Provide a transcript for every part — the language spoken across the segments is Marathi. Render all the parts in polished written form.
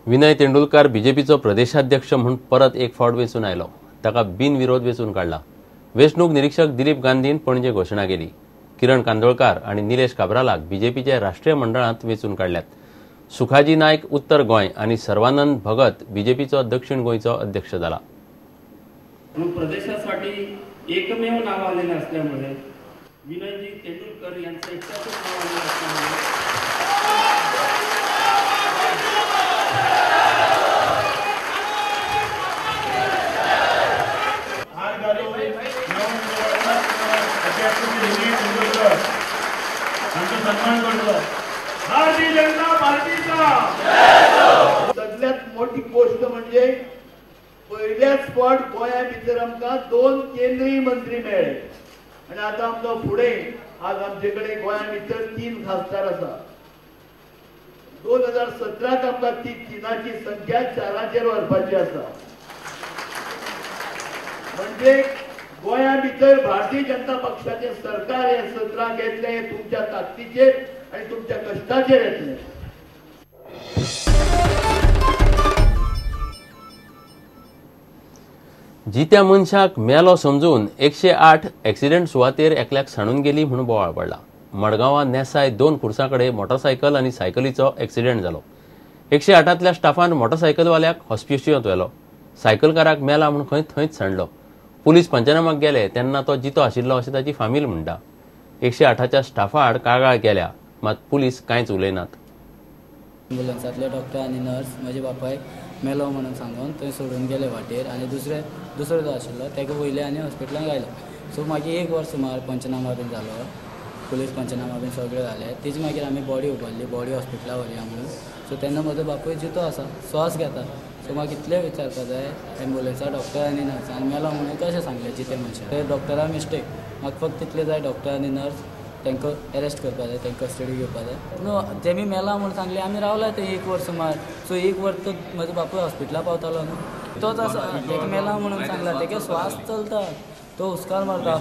विनय तेंडुलकर बीजेपीचो प्रदेशाध्यक्ष म्हणून परत एक फावट वेचून आयलो. ताका बिनविरोध वेचून काढला. वेंचणूक निरीक्षक दिलीप गांधीन पणजे घोषणा केली. किरण कांदोळकार आणि निलेश काब्रालाक बीजेपीच्या राष्ट्रीय मंडळांत वेचून काढल्यात. सुखाजी नायक उत्तर गोंय आणि सर्वानंद भगत बीजेपीचो दक्षिण गोंयचो अध्यक्ष जाला. प्रदेशासाठी एकमेव नाव आलेले असल्यामुळे विनयजी तेंडुलकर यांचं एकटाच नाव आलेलं असल्यामुळे सन्मान करतो. भारतीय जनता पार्टीचा सगळ्यात मोठी गोष्ट म्हणजे पहिल्याच फावट गोंया भितर आमकां 2 केंद्रीय मंत्री मेळ्ळे आणि आता आमचो फुडे आज आमचे कडेन गोंया भितर 3 खासदार आसा. 2017 आमकां ती 3ची संख्या 4चेर व्हरपाची आसा. म्हणजे गोंया भितर भारतीय जनता पक्षाचे सरकार हे 17 येतले हे तुमच्या ताकदीचेर आणि तुमच्या कष्टाचेर येतले. जित्या मनशाक मेलो समजून 108 एक्सिडेंट सुवातेर एकल्याक साणून गेली म्हणून बोवाळ पडला. मडगांवां नेसाय 2 खुर्सांकडे मोटरसायकल आणि सायकलीचो एक्सिडेंट जालो. 108तल्या स्टाफान मोटरसायकलवाल्याक हॉस्पिटलांत व्हेलो. सायकलकाराक मेला म्हणून खंय थंयच सांडलो. पुलीस पंचनामाक गेले तेन्ना तो जितो आशिल्लो अशें ताची फामील म्हणटा. 108च्या स्टाफाड कागाळ केल्या, मात पुलीस कांयच उलयनात. एम्ब्युलन्सांतले डॉक्टर आनी नर्स म्हजे बापायक मेलो म्हणून सांगून थंय सोडून गेले वाटेर आनी दुसरो जो आशिल्लो ताका वयले आनी हॉस्पिटलांत घायलो. सो मागीर 1 वर सुमार पंचनामा बीन जालो. पुलीस पंचनामा बीन सगळें जालें. तेजी मागीर आमी बॉडी उबारली, बॉडी हॉस्पिटलांत व्हरया म्हणून. सो तेन्ना म्हजो बापूय जितो आसा, श्वास घेता. सो म्हाका इतलें विचारपा जाय, एम्ब्युलन्सा डॉक्टर आनी नर्स आनी मेलो म्हणून कशें सांगलें जिते मनशाक. ते डॉक्टरा मिस्टेक. म्हाका फक्त तितलें जाय, डॉक्टर आनी नर्स तांकां अरेस्ट करपा जाय, तांकां कस्टडी घेवपा जाय. पूण तेमी मेला म्हणून सांगलें, आमी रावला थंय 1 वर सुमार. सो 1 वर तो म्हजो बापूय हॉस्पिटलांत पावतालो न्हू. तोच आसा, ताका मेला म्हणून सांगला. ताका श्वास चलता, तो हुस्कार मारता.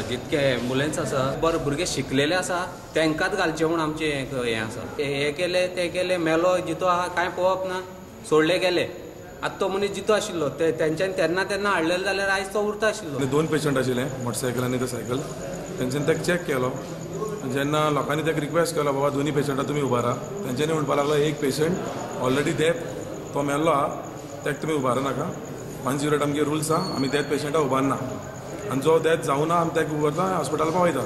जितके एम्ब्युलन्स आसा बरे भुरगे शिकलेले आसा तांकांच घालचे म्हणून आमचे हें आसा. हे केले ते केले, मेलो जितो आहा कांय पळोवप ना, सोडले गेले. आतां तो मनीस जितो आशिल्लो तेंच्यांनी तेन्ना हाडलेलो जाल्यार आयज तो उरता आशिल्लो. 2 पेशंट आशिल्ले, मोटरसायकल आनी तो सायकल. तेंच्यांनी ताका चॅक केलो. जेन्ना लोकांनी ताका रिक्वेस्ट केलो बाबा 2 पेशंटां तुमी उबारा, तेंच्यांनी म्हणपा लागलो एक पेशंट ऑलरेडी डेथ, तो मेल्लो आहा, ताका तुमी उबार नाका. 108 आमगे रुल्स आहा, आमी डेथ पेशंटाक उबारना. आनी जो डेथ जावना आमी ताका उबारता, हॉस्पिटलांत पावयता.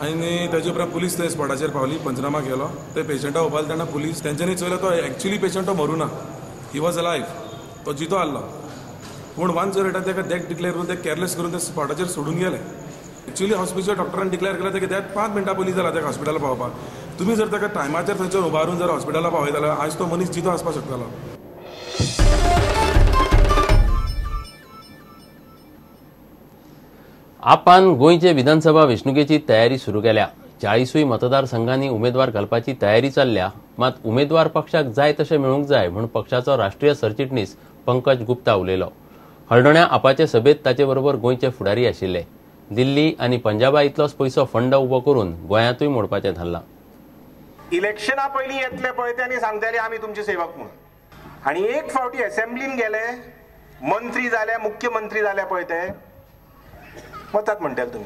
आनी ताजे उपरांत पुलीस थंय स्पॉटाचेर पावली, पंचनामा केलो. ते पेशंटाक उबारले तेन्ना पुलीस तेंच्यांनी चयलो तो एक्चुअली पेशंट तो मरूना, ही वॉज अलायव, तो जितो आसलो. पूण 108 ताका डेथ डिक्लेअर करून ते केअरलेस करून ते स्पॉटाचेर सोडून गेले. एक्चुअली हॉस्पिटलच्या डॉक्टरान डिक्लेअर केला ताका डेथ 5 मिनटां पयलीं जाला ताका हॉस्पिटलांत पावपाक. तुमी जर ताका टायमाचेर थंयसर उबारून जर हॉस्पिटलांत पावयत जाल्यार आयज तो मनीस जितो आसपाक शकतालो. आपान गोंयचे विधानसभा वेंचणुकेची तयारी सुरू केल्या. 40 मतदारसंघांनी उमेदवार घालपाची तयारी चल्ल्या. मात उमेदवार पक्षाक जाय तशें मेळूंक जाय म्हणून पक्षाचो राष्ट्रीय सरचिटणीस पंकज गुप्ता उलयलो. हळडोण्या आपाचे सभेत ताचे बरोबर गोंयचे फुडारी आशिल्ले. दिल्ली आनी पंजाबा इतलोच पयसो फंड उबो करून गोंयांतूय मोडपाचें थारलां. इलेक्शना पयलीं येतले पळय ते आनी सांगताले आमी तुमचे सेवक म्हणून. आनी एक फावटी असेंब्लीन गेले, मंत्री जाले, मुख्यमंत्री जाले पळय ते वतात म्हणटाले तुमी.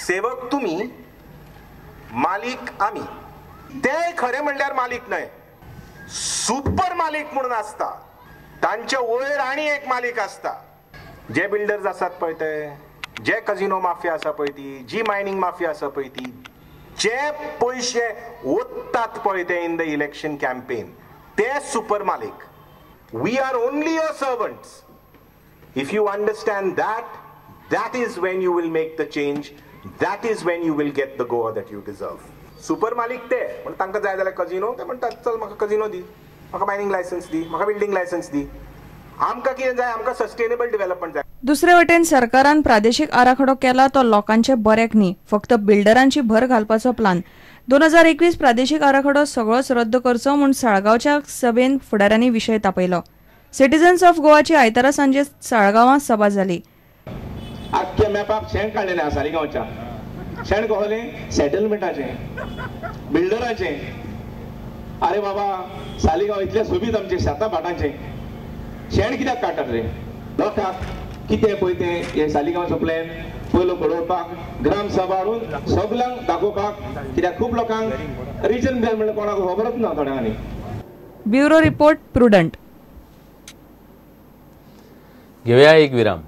सेवक तुमी, मालीक आमी. ते खरें म्हणल्यार मालीक न्हय, सुपर मालीक म्हणून आसता. तांचे वयर आनी एक मालीक आसता. जे बिल्डर्स आसात पळय ते, जे कजिनो माफिया आसा पळय ती, जी मायनिंग माफिया आसा पळय ती, जे पयशे ओततात पळय ते इन द इलेक्शन कॅम्पेन, ते सुपर मालीक. We are only your servants. If you understand that, that is when you will make the change. That is when you will get the goa that you deserve. Super मालिक ते पण तांकां जाय जाल्यार कजिनो ते म्हणटात चल म्हाका कजिनो दी, म्हाका मायनिंग लायसन्स दी, म्हाका बिल्डिंग लायसन्स दी. आमकां कितें जाय, आमकां सस्टेनेबल डेव्हलपमेंट जाय. दुसरे वटेन सरकारान प्रादेशीक आराखडो केला तो लोकांचे बरेक न्ही, फक्त बिल्डरांची भर घालपाचो प्लान. 2021 प्रादेशीक आराखडो सगळोच रद्द करचो म्हूण साळगांवच्या सभेन फुडाऱ्यांनी विशय तापयलो. सिटिझन्स ऑफ गोवाची आयतारा सांजे साळगांवां सभा जाली. आख्या मॅपाक शेण काडलेलें आसा सालिगांवच्या. शेण कहलें सेटलमेंटाचें, बिल्डराचें. अरे बाबा सालिगांव इतले सोबीत आमचे शेता भाटांचे शेण कित्याक काडटात रे लोकांक कितें पळय तें हे सालिगांवचो प्लॅन पयलो घडोवपाक ग्राम सभा हाडून सगळ्यांक दाखोवपाक कित्याक खूब लोकांक रिजन प्लॅन म्हणल्यार कोणाक खबरच ना थोड्यांनी. Bureau report prudent. घेऊया एक विराम.